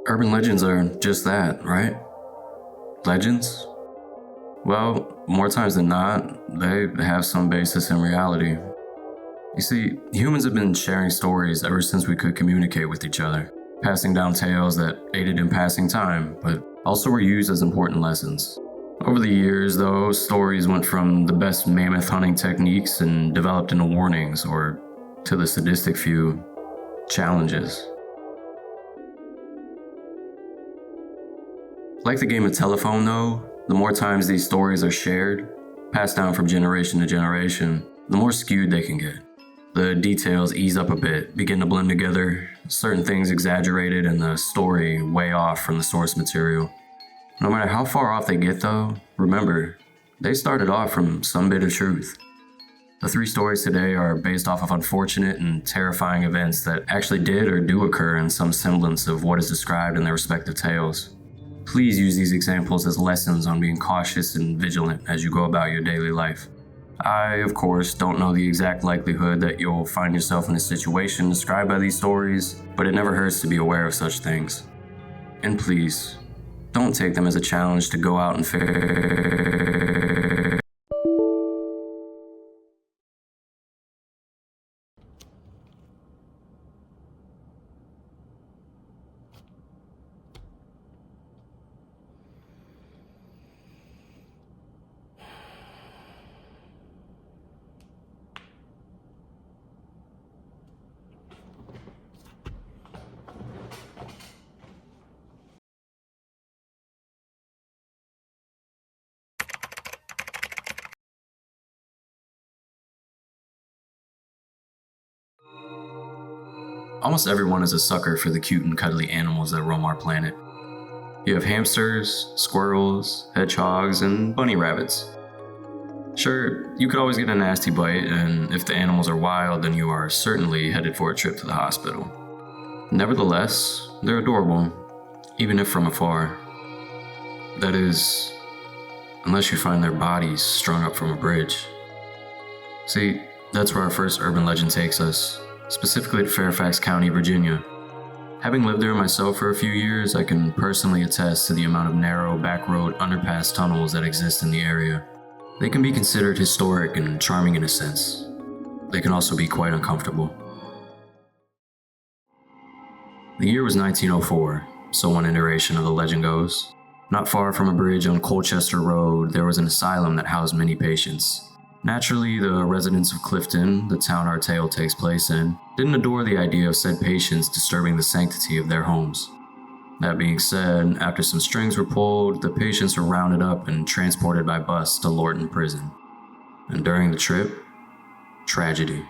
Urban legends are just that, right? Legends? Well, more times than not, they have some basis in reality. You see, humans have been sharing stories ever since we could communicate with each other, passing down tales that aided in passing time, but also were used as important lessons. Over the years, though, stories went from the best mammoth hunting techniques and developed into warnings, or to the sadistic few, challenges. Like the game of telephone, though, the more times these stories are shared, passed down from generation to generation, the more skewed they can get. The details ease up a bit, begin to blend together, certain things exaggerated, and the story way off from the source material. No matter how far off they get, though, remember, they started off from some bit of truth. The three stories today are based off of unfortunate and terrifying events that actually did or do occur in some semblance of what is described in their respective tales. Please use these examples as lessons on being cautious and vigilant as you go about your daily life. I, of course, don't know the exact likelihood that you'll find yourself in a situation described by these stories, but it never hurts to be aware of such things. And please, don't take them as a challenge to go out and Almost everyone is a sucker for the cute and cuddly animals that roam our planet. You have hamsters, squirrels, hedgehogs, and bunny rabbits. Sure, you could always get a nasty bite, and if the animals are wild, then you are certainly headed for a trip to the hospital. Nevertheless, they're adorable, even if from afar. That is, unless you find their bodies strung up from a bridge. See, that's where our first urban legend takes us. Specifically to Fairfax County, Virginia. Having lived there myself for a few years, I can personally attest to the amount of narrow backroad underpass tunnels that exist in the area. They can be considered historic and charming in a sense. They can also be quite uncomfortable. The year was 1904, so one iteration of the legend goes. Not far from a bridge on Colchester Road, there was an asylum that housed many patients. Naturally, the residents of Clifton, the town our tale takes place in, didn't adore the idea of said patients disturbing the sanctity of their homes. That being said, after some strings were pulled, the patients were rounded up and transported by bus to Lorton Prison. And during the trip, tragedy.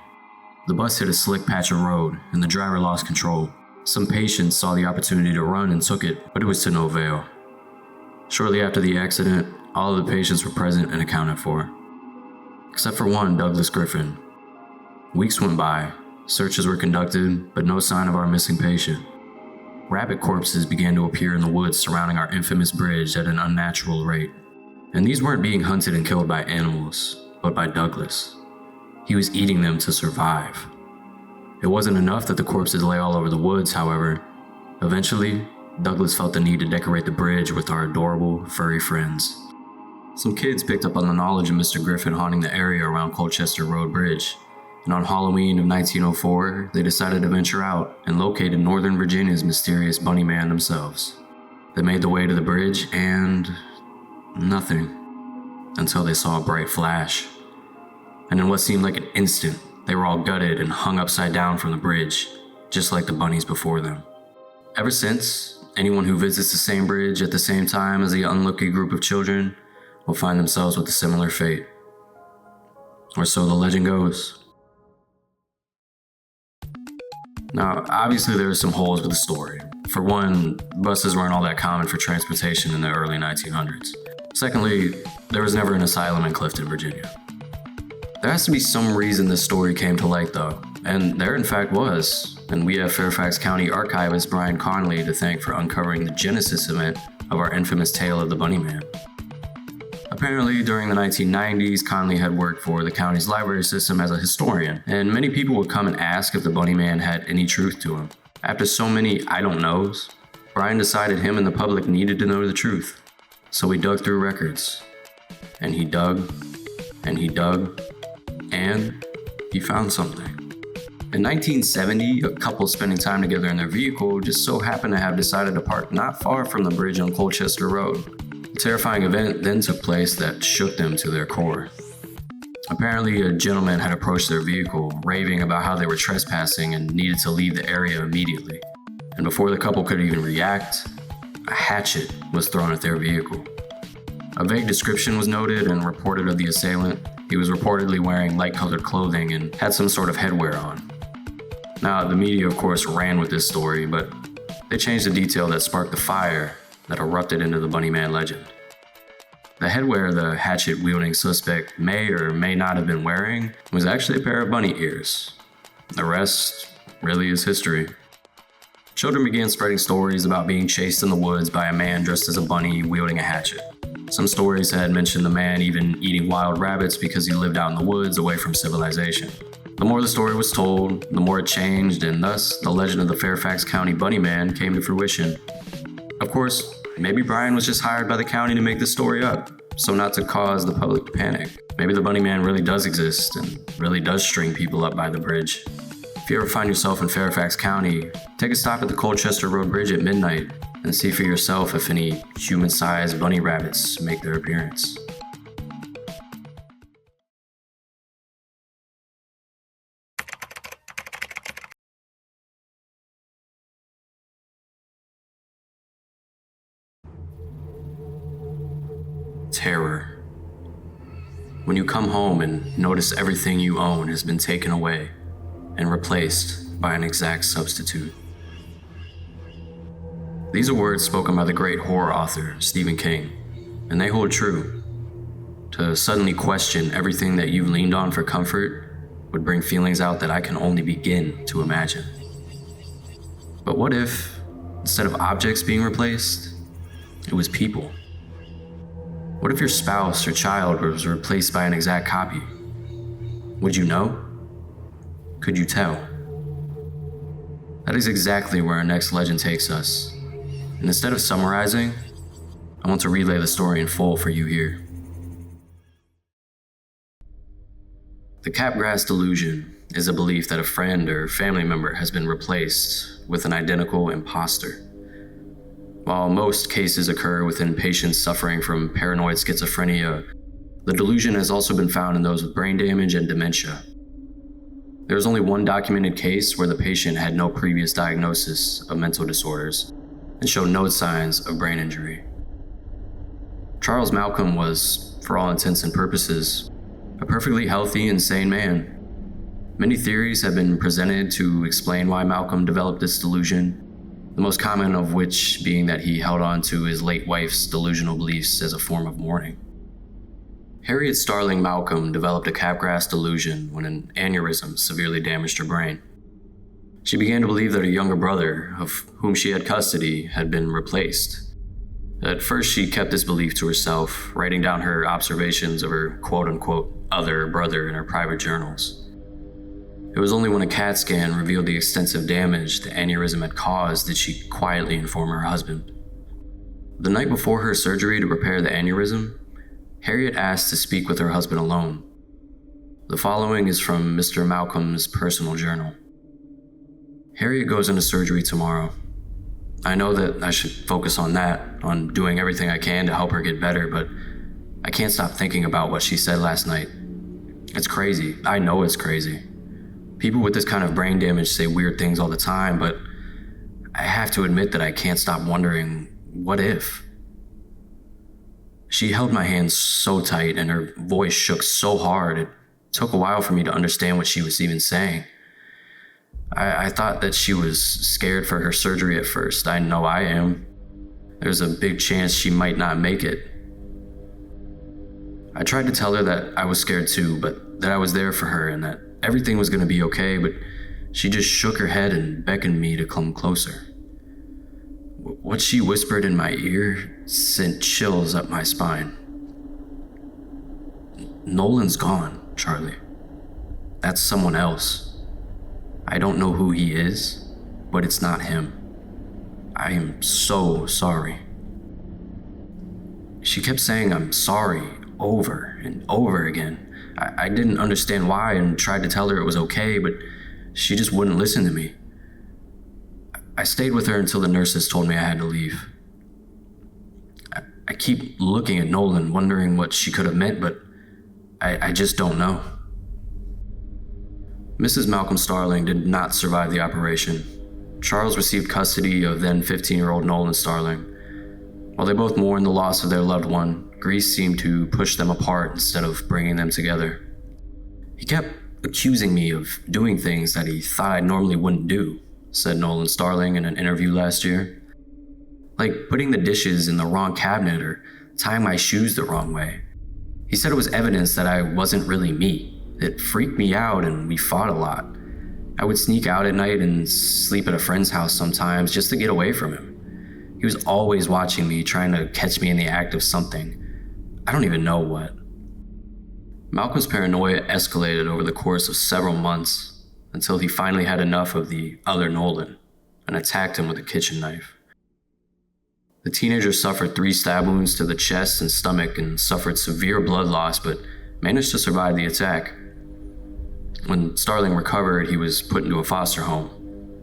The bus hit a slick patch of road, and the driver lost control. Some patients saw the opportunity to run and took it, but it was to no avail. Shortly after the accident, all of the patients were present and accounted for. Except for one, Douglas Griffin. Weeks went by, searches were conducted, but no sign of our missing patient. Rabbit corpses began to appear in the woods surrounding our infamous bridge at an unnatural rate. And these weren't being hunted and killed by animals, but by Douglas. He was eating them to survive. It wasn't enough that the corpses lay all over the woods, however. Eventually, Douglas felt the need to decorate the bridge with our adorable, furry friends. Some kids picked up on the knowledge of Mr. Griffin haunting the area around Colchester Road Bridge, and on Halloween of 1904, they decided to venture out and located Northern Virginia's mysterious bunny man themselves. They made their way to the bridge and nothing, until they saw a bright flash. And in what seemed like an instant, they were all gutted and hung upside down from the bridge, just like the bunnies before them. Ever since, anyone who visits the same bridge at the same time as the unlucky group of children will find themselves with a similar fate. Or so the legend goes. Now, obviously there are some holes with the story. For one, buses weren't all that common for transportation in the early 1900s. Secondly, there was never an asylum in Clifton, Virginia. There has to be some reason this story came to light though, and there in fact was, and we have Fairfax County archivist Brian Conley to thank for uncovering the genesis event of our infamous tale of the Bunny Man. Apparently, during the 1990s, Conley had worked for the county's library system as a historian, and many people would come and ask if the Bunny Man had any truth to him. After so many I don't knows, Brian decided him and the public needed to know the truth. So he dug through records. And he dug, and he dug, and he found something. In 1970, a couple spending time together in their vehicle just so happened to have decided to park not far from the bridge on Colchester Road. A terrifying event then took place that shook them to their core. Apparently, a gentleman had approached their vehicle, raving about how they were trespassing and needed to leave the area immediately. And before the couple could even react, a hatchet was thrown at their vehicle. A vague description was noted and reported of the assailant. He was reportedly wearing light-colored clothing and had some sort of headwear on. Now, the media, of course, ran with this story, but they changed the detail that sparked the fire that erupted into the Bunny Man legend. The headwear the hatchet-wielding suspect may or may not have been wearing was actually a pair of bunny ears. The rest really is history. Children began spreading stories about being chased in the woods by a man dressed as a bunny wielding a hatchet. Some stories had mentioned the man even eating wild rabbits because he lived out in the woods away from civilization. The more the story was told, the more it changed, and thus the legend of the Fairfax County Bunny Man came to fruition. Of course, maybe Brian was just hired by the county to make this story up, so not to cause the public to panic. Maybe the Bunny Man really does exist and really does string people up by the bridge. If you ever find yourself in Fairfax County, take a stop at the Colchester Road Bridge at midnight and see for yourself if any human-sized bunny rabbits make their appearance. Terror. When you come home and notice everything you own has been taken away and replaced by an exact substitute. These are words spoken by the great horror author Stephen King, and they hold true. To suddenly question everything that you've leaned on for comfort would bring feelings out that I can only begin to imagine. But what if, instead of objects being replaced, it was people? What if your spouse or child was replaced by an exact copy? Would you know? Could you tell? That is exactly where our next legend takes us. And instead of summarizing, I want to relay the story in full for you here. The Capgras delusion is a belief that a friend or family member has been replaced with an identical imposter. While most cases occur within patients suffering from paranoid schizophrenia, the delusion has also been found in those with brain damage and dementia. There is only one documented case where the patient had no previous diagnosis of mental disorders and showed no signs of brain injury. Charles Malcolm was, for all intents and purposes, a perfectly healthy and sane man. Many theories have been presented to explain why Malcolm developed this delusion, the most common of which being that he held on to his late wife's delusional beliefs as a form of mourning. Harriet Starling Malcolm developed a Capgras delusion when an aneurysm severely damaged her brain. She began to believe that her younger brother, of whom she had custody, had been replaced. At first, she kept this belief to herself, writing down her observations of her quote-unquote other brother in her private journals. It was only when a CAT scan revealed the extensive damage the aneurysm had caused did she quietly inform her husband. The night before her surgery to repair the aneurysm, Harriet asked to speak with her husband alone. The following is from Mr. Malcolm's personal journal. Harriet goes into surgery tomorrow. I know that I should focus on that, on doing everything I can to help her get better, but I can't stop thinking about what she said last night. It's crazy. I know it's crazy. People with this kind of brain damage say weird things all the time, but I have to admit that I can't stop wondering, what if? She held my hand so tight and her voice shook so hard, it took a while for me to understand what she was even saying. I thought that she was scared for her surgery at first. I know I am. There's a big chance she might not make it. I tried to tell her that I was scared too, but that I was there for her and that everything was going to be okay, but she just shook her head and beckoned me to come closer. What she whispered in my ear sent chills up my spine. Nolan's gone, Charlie. That's someone else. I don't know who he is, but it's not him. I am so sorry." She kept saying "I'm sorry" over and over again. I didn't understand why and tried to tell her it was okay, but she just wouldn't listen to me. I stayed with her until the nurses told me I had to leave. I keep looking at Nolan, wondering what she could have meant, but I just don't know. Mrs. Malcolm Starling did not survive the operation. Charles received custody of then 15-year-old Nolan Starling. While they both mourned the loss of their loved one, grief seemed to push them apart instead of bringing them together. "He kept accusing me of doing things that he thought I normally wouldn't do," said Nolan Starling in an interview last year. "Like putting the dishes in the wrong cabinet or tying my shoes the wrong way. He said it was evidence that I wasn't really me. It freaked me out and we fought a lot. I would sneak out at night and sleep at a friend's house sometimes just to get away from him. He was always watching me, trying to catch me in the act of something. I don't even know what." Malcolm's paranoia escalated over the course of several months until he finally had enough of the other Nolan and attacked him with a kitchen knife. The teenager suffered 3 stab wounds to the chest and stomach and suffered severe blood loss, but managed to survive the attack. When Starling recovered, he was put into a foster home,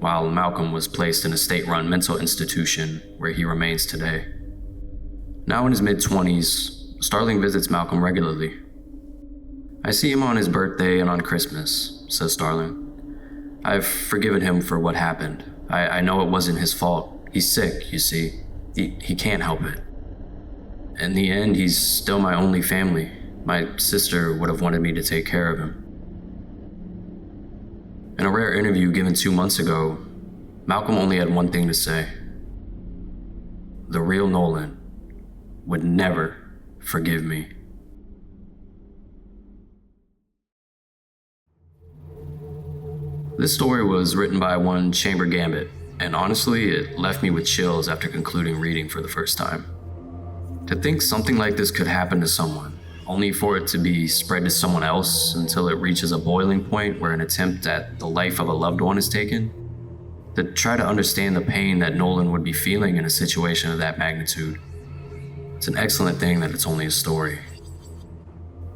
while Malcolm was placed in a state-run mental institution where he remains today. Now in his mid-20s, Starling visits Malcolm regularly. "I see him on his birthday and on Christmas," says Starling. "I've forgiven him for what happened. I know it wasn't his fault. He's sick, you see. He can't help it. In the end, he's still my only family. My sister would have wanted me to take care of him." In a rare interview given 2 months ago, Malcolm only had one thing to say: "The real Nolan would never forgive me." This story was written by one Chamber Gambit, and honestly, it left me with chills after concluding reading for the first time. To think something like this could happen to someone, only for it to be spread to someone else until it reaches a boiling point where an attempt at the life of a loved one is taken. To try to understand the pain that Nolan would be feeling in a situation of that magnitude. It's an excellent thing that it's only a story.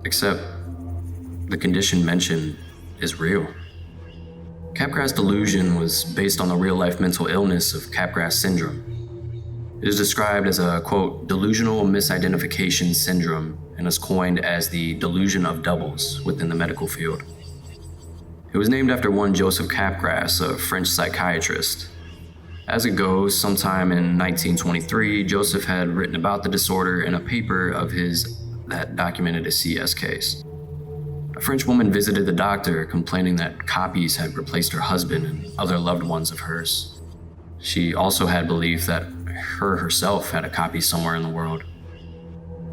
Except, the condition mentioned is real. Capgras delusion was based on the real-life mental illness of Capgras syndrome. It is described as a, quote, delusional misidentification syndrome and is coined as the delusion of doubles within the medical field. It was named after one Joseph Capgras, a French psychiatrist. As it goes, sometime in 1923, Joseph had written about the disorder in a paper of his that documented a CS case. A French woman visited the doctor, complaining that copies had replaced her husband and other loved ones of hers. She also had belief that her herself had a copy somewhere in the world.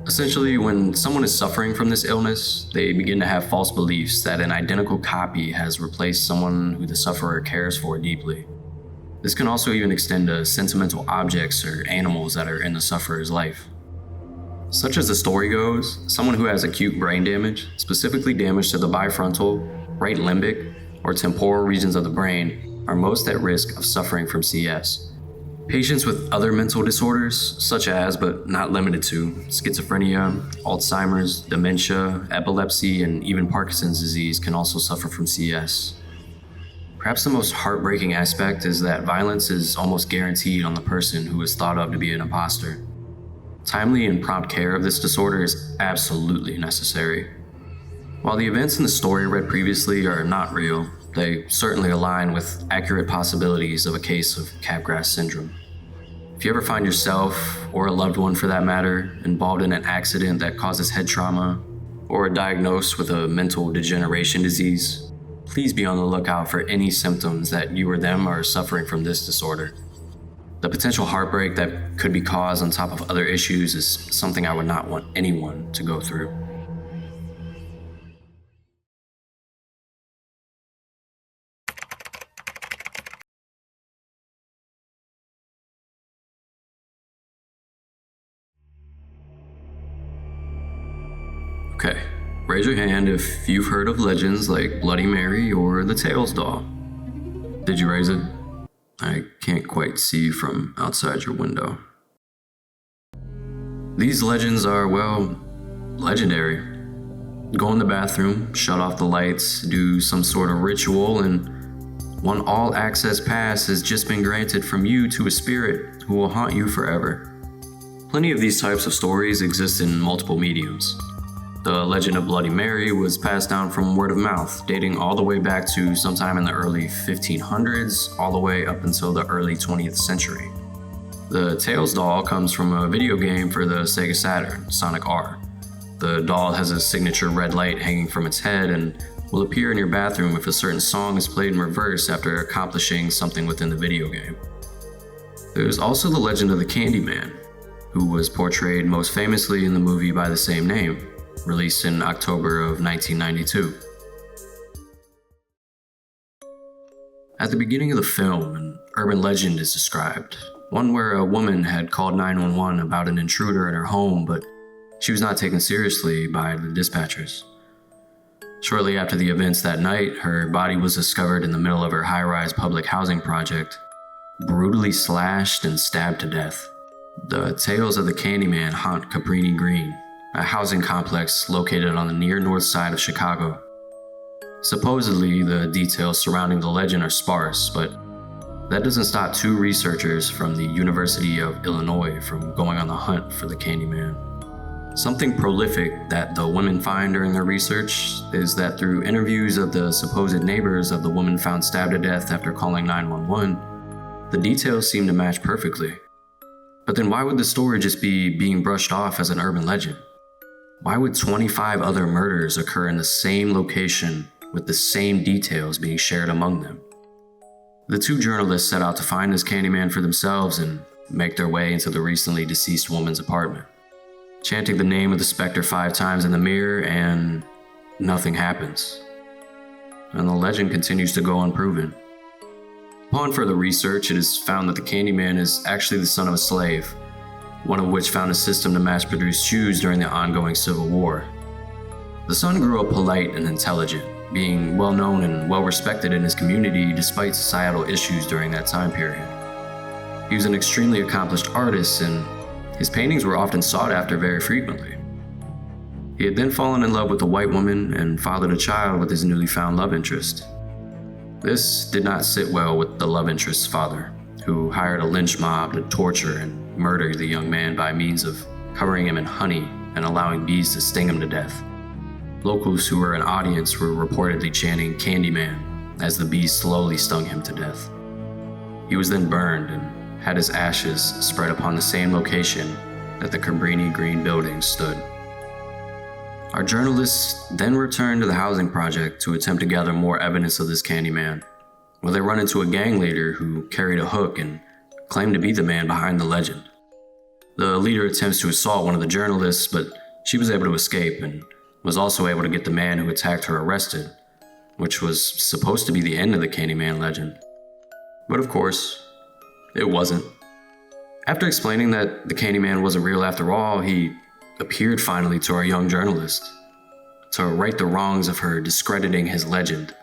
Essentially, when someone is suffering from this illness, they begin to have false beliefs that an identical copy has replaced someone who the sufferer cares for deeply. This can also even extend to sentimental objects or animals that are in the sufferer's life. Such as the story goes, someone who has acute brain damage, specifically damage to the bifrontal, right limbic, or temporal regions of the brain, are most at risk of suffering from CS. Patients with other mental disorders, such as, but not limited to, schizophrenia, Alzheimer's, dementia, epilepsy, and even Parkinson's disease can also suffer from CS. Perhaps the most heartbreaking aspect is that violence is almost guaranteed on the person who is thought of to be an imposter. Timely and prompt care of this disorder is absolutely necessary. While the events in the story read previously are not real, they certainly align with accurate possibilities of a case of Capgras syndrome. If you ever find yourself, or a loved one for that matter, involved in an accident that causes head trauma, or are diagnosed with a mental degeneration disease, please be on the lookout for any symptoms that you or them are suffering from this disorder. The potential heartbreak that could be caused on top of other issues is something I would not want anyone to go through. Okay, raise your hand if you've heard of legends like Bloody Mary or the Tails doll. Did you raise it? I can't quite see from outside your window. These legends are, well, legendary. Go in the bathroom, shut off the lights, do some sort of ritual, and one all-access pass has just been granted from you to a spirit who will haunt you forever. Plenty of these types of stories exist in multiple mediums. The legend of Bloody Mary was passed down from word of mouth, dating all the way back to sometime in the early 1500s, all the way up until the early 20th century. The Tails doll comes from a video game for the Sega Saturn, Sonic R. The doll has a signature red light hanging from its head and will appear in your bathroom if a certain song is played in reverse after accomplishing something within the video game. There's also the legend of the Candyman, who was portrayed most famously in the movie by the same name, released in October of 1992. At the beginning of the film, an urban legend is described, one where a woman had called 911 about an intruder in her home, but she was not taken seriously by the dispatchers. Shortly after the events that night, her body was discovered in the middle of her high-rise public housing project, brutally slashed and stabbed to death. The tales of the Candyman haunt Cabrini Green, a housing complex located on the near north side of Chicago. Supposedly, the details surrounding the legend are sparse, but that doesn't stop two researchers from the University of Illinois from going on the hunt for the Candyman. Something prolific that the women find during their research is that through interviews of the supposed neighbors of the woman found stabbed to death after calling 911, the details seem to match perfectly. But then why would the story just be being brushed off as an urban legend? Why would 25 other murders occur in the same location with the same details being shared among them? The two journalists set out to find this Candyman for themselves and make their way into the recently deceased woman's apartment, chanting the name of the specter 5 times in the mirror, and nothing happens. And the legend continues to go unproven. Upon further research, it is found that the Candyman is actually the son of a slave, one of which found a system to mass-produce Jews during the ongoing Civil War. The son grew up polite and intelligent, being well-known and well-respected in his community despite societal issues during that time period. He was an extremely accomplished artist, and his paintings were often sought after very frequently. He had then fallen in love with a white woman and fathered a child with his newly found love interest. This did not sit well with the love interest's father, who hired a lynch mob to torture and murder the young man by means of covering him in honey and allowing bees to sting him to death. Locals who were in audience were reportedly chanting "Candyman" as the bees slowly stung him to death. He was then burned and had his ashes spread upon the same location that the Cabrini Green building stood. Our journalists then returned to the housing project to attempt to gather more evidence of this Candyman, where they run into a gang leader who carried a hook and claimed to be the man behind the legend. The leader attempts to assault one of the journalists, but she was able to escape and was also able to get the man who attacked her arrested, which was supposed to be the end of the Candyman legend. But of course, it wasn't. After explaining that the Candyman wasn't real after all, he appeared finally to our young journalist to right the wrongs of her discrediting his legend.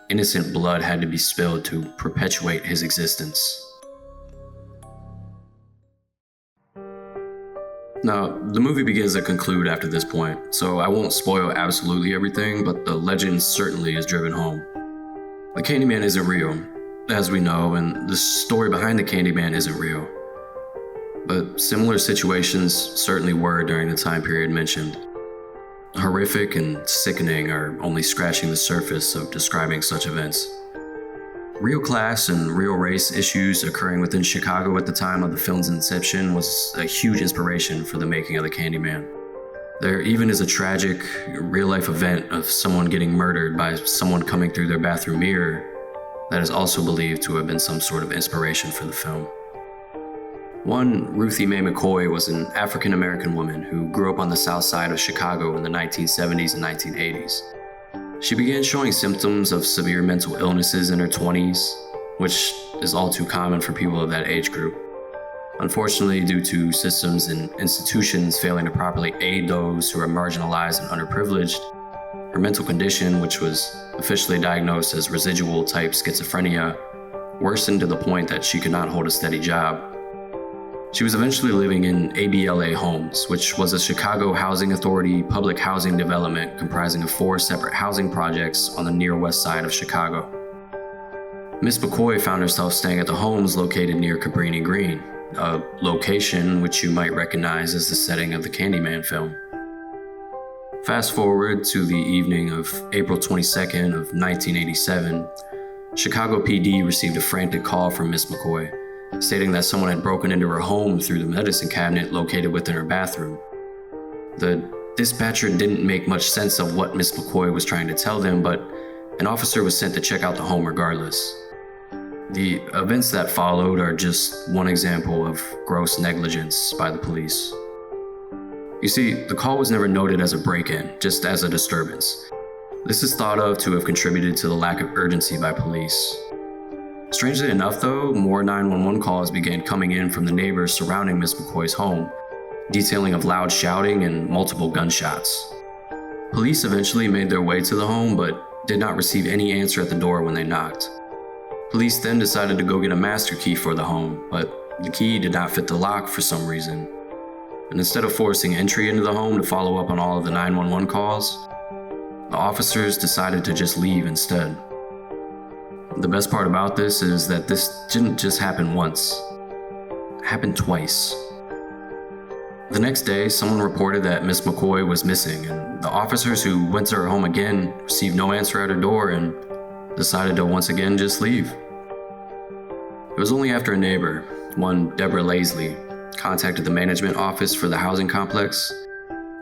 Innocent blood had to be spilled to perpetuate his existence. Now, the movie begins to conclude after this point, so I won't spoil absolutely everything, but the legend certainly is driven home. The Candyman isn't real, as we know, and the story behind the Candyman isn't real. But similar situations certainly were during the time period mentioned. Horrific and sickening are only scratching the surface of describing such events. Real class and real race issues occurring within Chicago at the time of the film's inception was a huge inspiration for the making of the Candyman. There even is a tragic, real-life event of someone getting murdered by someone coming through their bathroom mirror that is also believed to have been some sort of inspiration for the film. One, ruthiemaemccoy, was an African-American woman who grew up on the south side of Chicago in the 1970s and 1980s. She began showing symptoms of severe mental illnesses in her 20s, which is all too common for people of that age group. Unfortunately, due to systems and institutions failing to properly aid those who are marginalized and underprivileged, her mental condition, which was officially diagnosed as residual type schizophrenia, worsened to the point that she could not hold a steady job. She was eventually living in ABLA Homes, which was a Chicago Housing Authority public housing development comprising of 4 separate housing projects on the near west side of Chicago. Miss McCoy found herself staying at the homes located near Cabrini Green, a location which you might recognize as the setting of the Candyman film. Fast forward to the evening of April 22nd of 1987, Chicago PD received a frantic call from Miss McCoy, stating that someone had broken into her home through the medicine cabinet located within her bathroom. The dispatcher didn't make much sense of what Miss McCoy was trying to tell them, but an officer was sent to check out the home regardless. The events that followed are just one example of gross negligence by the police. You see, the call was never noted as a break-in, just as a disturbance. This is thought of to have contributed to the lack of urgency by police. Strangely enough though, more 911 calls began coming in from the neighbors surrounding Miss McCoy's home, detailing of loud shouting and multiple gunshots. Police eventually made their way to the home, but did not receive any answer at the door when they knocked. Police then decided to go get a master key for the home, but the key did not fit the lock for some reason. And instead of forcing entry into the home to follow up on all of the 911 calls, the officers decided to just leave instead. The best part about this is that this didn't just happen once. It happened twice. The next day, someone reported that Miss McCoy was missing, and the officers who went to her home again received no answer at her door and decided to once again just leave. It was only after a neighbor, one Deborah Laisley, contacted the management office for the housing complex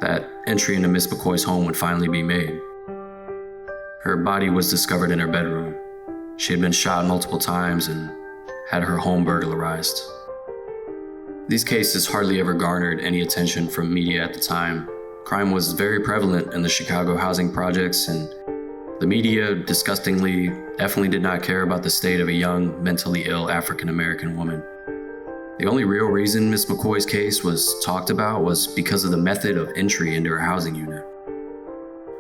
that entry into Miss McCoy's home would finally be made. Her body was discovered in her bedroom. She had been shot multiple times and had her home burglarized. These cases hardly ever garnered any attention from media at the time. Crime was very prevalent in the Chicago housing projects, and the media, disgustingly, definitely did not care about the state of a young, mentally ill African-American woman. The only real reason Miss McCoy's case was talked about was because of the method of entry into her housing unit.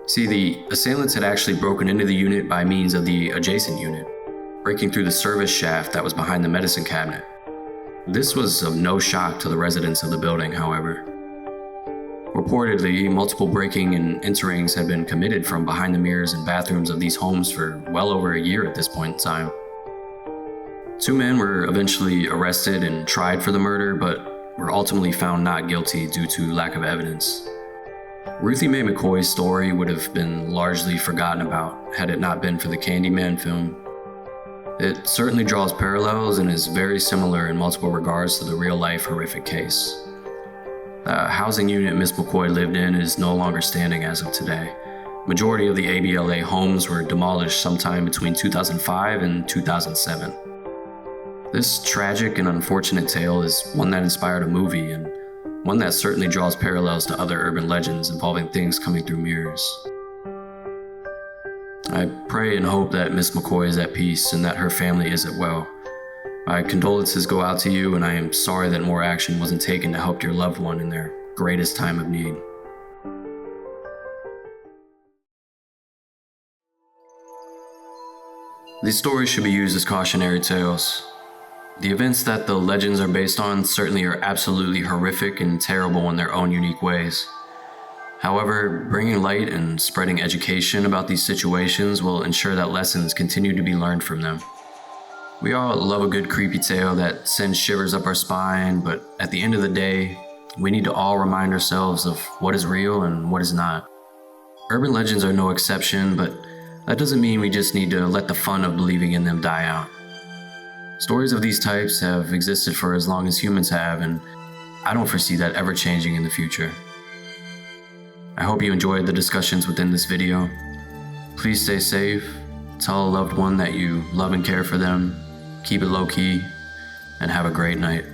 See, the assailants had actually broken into the unit by means of the adjacent unit, breaking through the service shaft that was behind the medicine cabinet. This was of no shock to the residents of the building, however. Reportedly, multiple breaking and enterings had been committed from behind the mirrors and bathrooms of these homes for well over a year at this point in time. 2 men were eventually arrested and tried for the murder, but were ultimately found not guilty due to lack of evidence. Ruthiemaemccoy's story would have been largely forgotten about had it not been for the Candyman film. It certainly draws parallels and is very similar in multiple regards to the real-life horrific case. The housing unit Miss McCoy lived in is no longer standing as of today. Majority of the ABLA homes were demolished sometime between 2005 and 2007. This tragic and unfortunate tale is one that inspired a movie, and one that certainly draws parallels to other urban legends involving things coming through mirrors. I pray and hope that Miss McCoy is at peace and that her family is at well. My condolences go out to you, and I am sorry that more action wasn't taken to help your loved one in their greatest time of need. These stories should be used as cautionary tales. The events that the legends are based on certainly are absolutely horrific and terrible in their own unique ways. However, bringing light and spreading education about these situations will ensure that lessons continue to be learned from them. We all love a good creepy tale that sends shivers up our spine, but at the end of the day, we need to all remind ourselves of what is real and what is not. Urban legends are no exception, but that doesn't mean we just need to let the fun of believing in them die out. Stories of these types have existed for as long as humans have, and I don't foresee that ever changing in the future. I hope you enjoyed the discussions within this video. Please stay safe, tell a loved one that you love and care for them, keep it low-key, and have a great night.